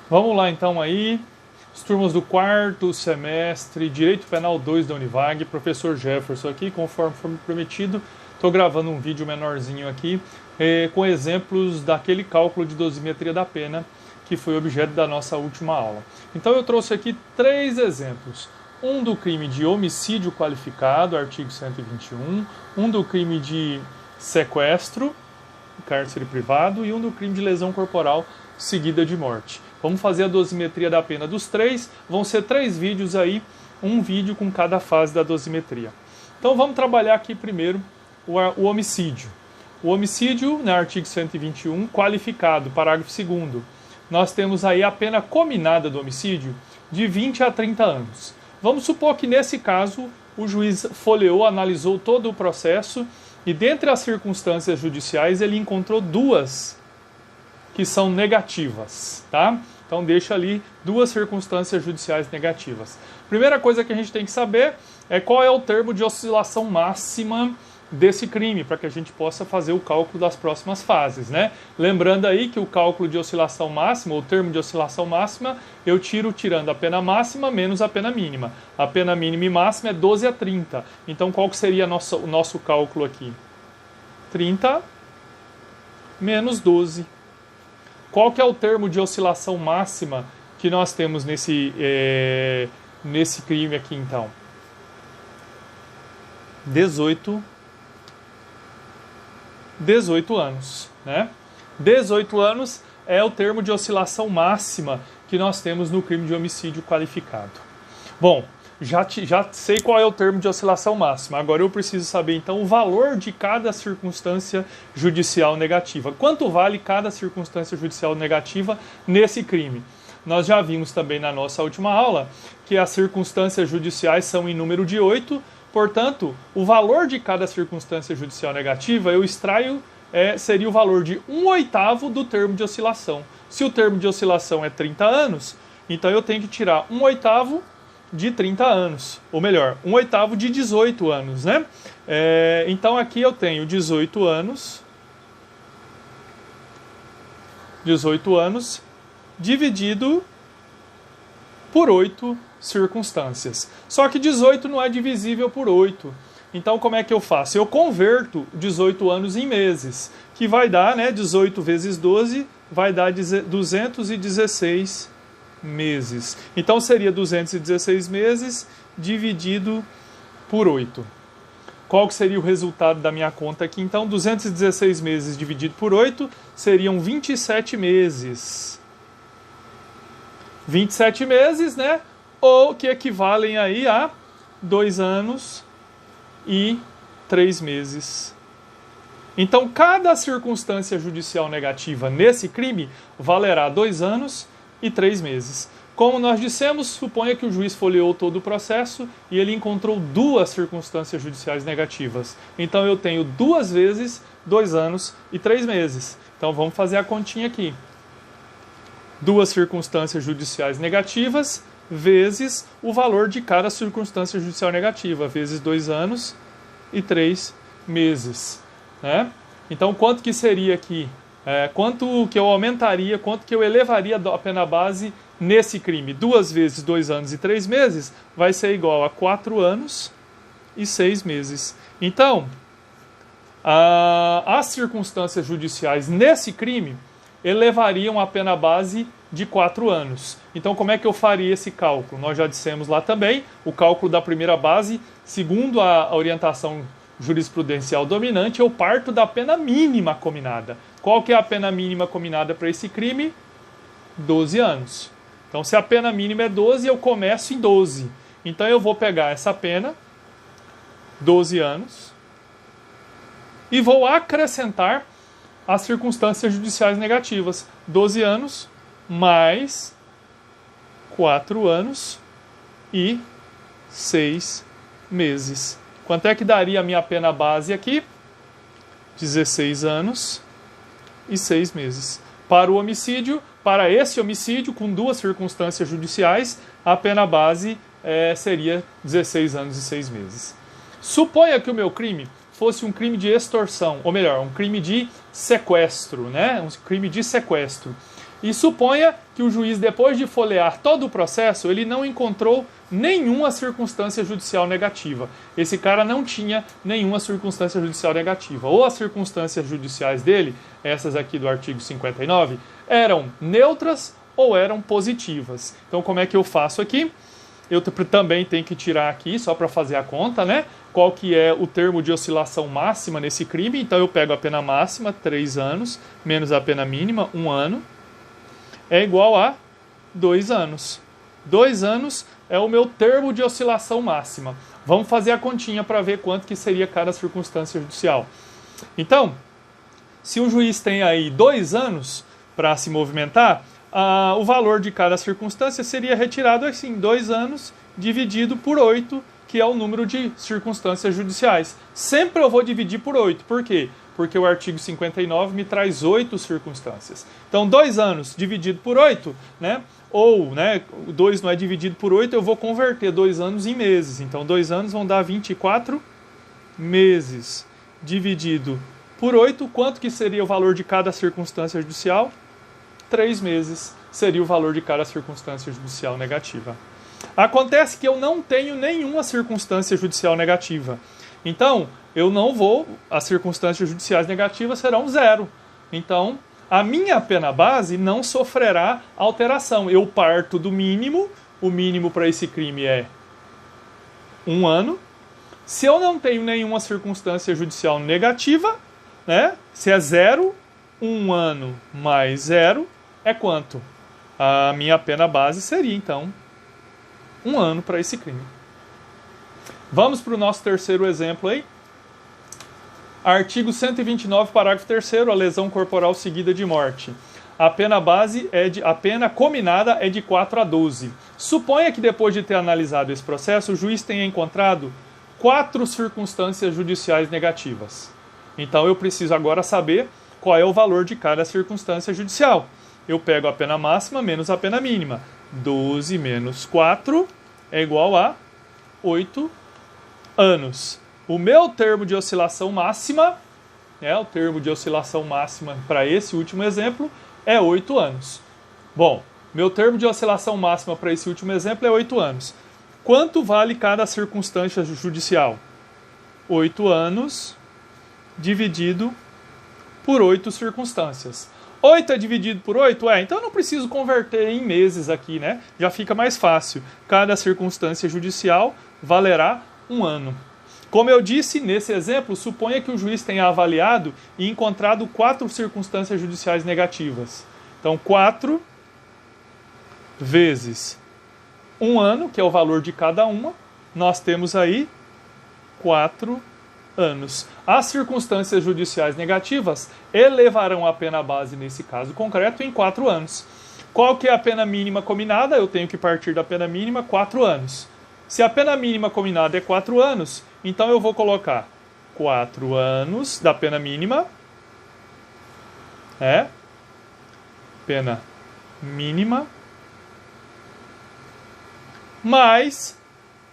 Vamos lá então aí, as turmas do quarto semestre, Direito Penal 2 da Univag, professor Jefferson aqui, conforme foi prometido, estou gravando um vídeo menorzinho aqui, com exemplos daquele cálculo de dosimetria da pena, que foi objeto da nossa última aula. Então eu trouxe aqui 3 exemplos. Um do crime de homicídio qualificado, artigo 121, um do crime de sequestro, cárcere privado, e um do crime de lesão corporal seguida de morte. Vamos fazer a dosimetria da pena dos 3, vão ser 3 vídeos aí, um vídeo com cada fase da dosimetria. Então vamos trabalhar aqui primeiro o homicídio. O homicídio, no artigo 121, qualificado, parágrafo 2º, nós temos aí a pena cominada do homicídio de 20 a 30 anos. Vamos supor que nesse caso o juiz folheou, analisou todo o processo e dentre as circunstâncias judiciais ele encontrou 2 que são negativas, tá? Então deixa ali 2 circunstâncias judiciais negativas. Primeira coisa que a gente tem que saber é qual é o termo de oscilação máxima desse crime, para que a gente possa fazer o cálculo das próximas fases, né? Lembrando aí que o cálculo de oscilação máxima, o termo de oscilação máxima, eu tirando a pena máxima menos a pena mínima. A pena mínima e máxima é 12 a 30. Então qual que seria o nosso cálculo aqui? 30 menos 12. Qual que é o termo de oscilação máxima que nós temos nesse crime aqui, então? 18 anos, né? 18 anos é o termo de oscilação máxima que nós temos no crime de homicídio qualificado. Bom, já sei qual é o termo de oscilação máxima. Agora eu preciso saber, então, o valor de cada circunstância judicial negativa. Quanto vale cada circunstância judicial negativa nesse crime? Nós já vimos também na nossa última aula que as circunstâncias judiciais são em número de 8, portanto, o valor de cada circunstância judicial negativa eu extraio, seria o valor de 1/8 do termo de oscilação. Se o termo de oscilação é 30 anos, então eu tenho que tirar 1/8 de 30 anos, ou melhor, 1/8 de 18 anos, né? Então aqui eu tenho 18 anos dividido por 8 circunstâncias. Só que 18 não é divisível por 8. Então como é que eu faço? Eu converto 18 anos em meses, que vai dar, né, 18 vezes 12, vai dar 216 meses. Então seria 216 meses dividido por 8. Qual que seria o resultado da minha conta aqui? Então 216 meses dividido por 8 seriam 27 meses. 27 meses, né? Ou que equivalem aí a 2 anos e 3 meses. Então cada circunstância judicial negativa nesse crime valerá 2 anos e 3 meses. Como nós dissemos, suponha que o juiz folheou todo o processo e ele encontrou 2 circunstâncias judiciais negativas. Então eu tenho 2 vezes 2 anos e 3 meses. Então vamos fazer a continha aqui. 2 circunstâncias judiciais negativas vezes o valor de cada circunstância judicial negativa, vezes 2 anos e 3 meses. Né? Então quanto que seria aqui? Quanto que eu aumentaria, quanto que eu elevaria a pena base nesse crime? 2 vezes 2 anos e 3 meses vai ser igual a 4 anos e 6 meses. Então, as circunstâncias judiciais nesse crime elevariam a pena base de 4 anos. Então, como é que eu faria esse cálculo? Nós já dissemos lá também, o cálculo da primeira base, segundo a orientação jurisprudencial dominante, eu parto da pena mínima cominada. Qual que é a pena mínima cominada para esse crime? 12 anos. Então, se a pena mínima é 12, eu começo em 12. Então, eu vou pegar essa pena, 12 anos, e vou acrescentar as circunstâncias judiciais negativas. 12 anos mais 4 anos e 6 meses. Quanto é que daria a minha pena base aqui? 16 anos e 6 meses. Para o homicídio, para esse homicídio, com 2 circunstâncias judiciais, a pena base seria 16 anos e 6 meses. Suponha que o meu crime fosse um crime de extorsão, ou melhor, um crime de sequestro, né? Um crime de sequestro. E suponha que o juiz, depois de folhear todo o processo, ele não encontrou nenhuma circunstância judicial negativa. Esse cara não tinha nenhuma circunstância judicial negativa. Ou as circunstâncias judiciais dele, essas aqui do artigo 59, eram neutras ou eram positivas. Então, como é que eu faço aqui? Eu também tenho que tirar aqui, só para fazer a conta, né? Qual que é o termo de oscilação máxima nesse crime. Então, eu pego a pena máxima, 3 anos, menos a pena mínima, 1 ano, é igual a 2 anos. 2 anos é o meu termo de oscilação máxima. Vamos fazer a continha para ver quanto que seria cada circunstância judicial. Então, se o juiz tem aí 2 anos para se movimentar, o valor de cada circunstância seria retirado assim, 2 anos dividido por 8, que é o número de circunstâncias judiciais. Sempre eu vou dividir por 8. Por quê? Porque o artigo 59 me traz 8 circunstâncias. Então, 2 anos dividido por 8, né? Ou, né, 2 não é dividido por 8, eu vou converter 2 anos em meses. Então, 2 anos vão dar 24 meses. Dividido por 8, quanto que seria o valor de cada circunstância judicial? 3 meses seria o valor de cada circunstância judicial negativa. Acontece que eu não tenho nenhuma circunstância judicial negativa. Então, eu não vou, as circunstâncias judiciais negativas serão 0. Então, a minha pena base não sofrerá alteração. Eu parto do mínimo, o mínimo para esse crime é 1 ano. Se eu não tenho nenhuma circunstância judicial negativa, né, se é 0, 1 ano mais 0 é quanto? A minha pena base seria, então, 1 ano para esse crime. Vamos para o nosso terceiro exemplo aí. Artigo 129, parágrafo 3º, a lesão corporal seguida de morte. A pena base a pena cominada é de 4 a 12. Suponha que depois de ter analisado esse processo, o juiz tenha encontrado 4 circunstâncias judiciais negativas. Então eu preciso agora saber qual é o valor de cada circunstância judicial. Eu pego a pena máxima menos a pena mínima. 12 menos 4 é igual a 8 anos. O meu termo de oscilação máxima, o termo de oscilação máxima para esse último exemplo, é 8 anos. Bom, meu termo de oscilação máxima para esse último exemplo é 8 anos. Quanto vale cada circunstância judicial? 8 anos dividido por 8 circunstâncias. 8 é dividido por 8? Então eu não preciso converter em meses aqui, né? Já fica mais fácil. Cada circunstância judicial valerá 1 ano. Como eu disse, nesse exemplo, suponha que o juiz tenha avaliado e encontrado 4 circunstâncias judiciais negativas. Então, 4 vezes 1 ano, que é o valor de cada uma, nós temos aí 4 anos. As circunstâncias judiciais negativas elevarão a pena base, nesse caso concreto, em 4 anos. Qual que é a pena mínima combinada? Eu tenho que partir da pena mínima 4 anos. Se a pena mínima combinada é 4 anos, então eu vou colocar 4 anos da pena mínima. Pena mínima. Mais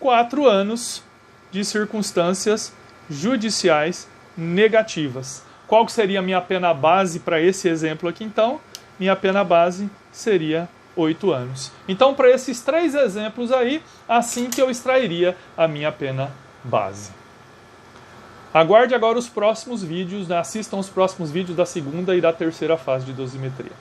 4 anos de circunstâncias judiciais negativas. Qual que seria a minha pena base para esse exemplo aqui, então? Minha pena base seria 8 anos. Então, para esses 3 exemplos aí, assim que eu extrairia a minha pena base. Aguarde agora os próximos vídeos, assistam os próximos vídeos da segunda e da terceira fase de dosimetria.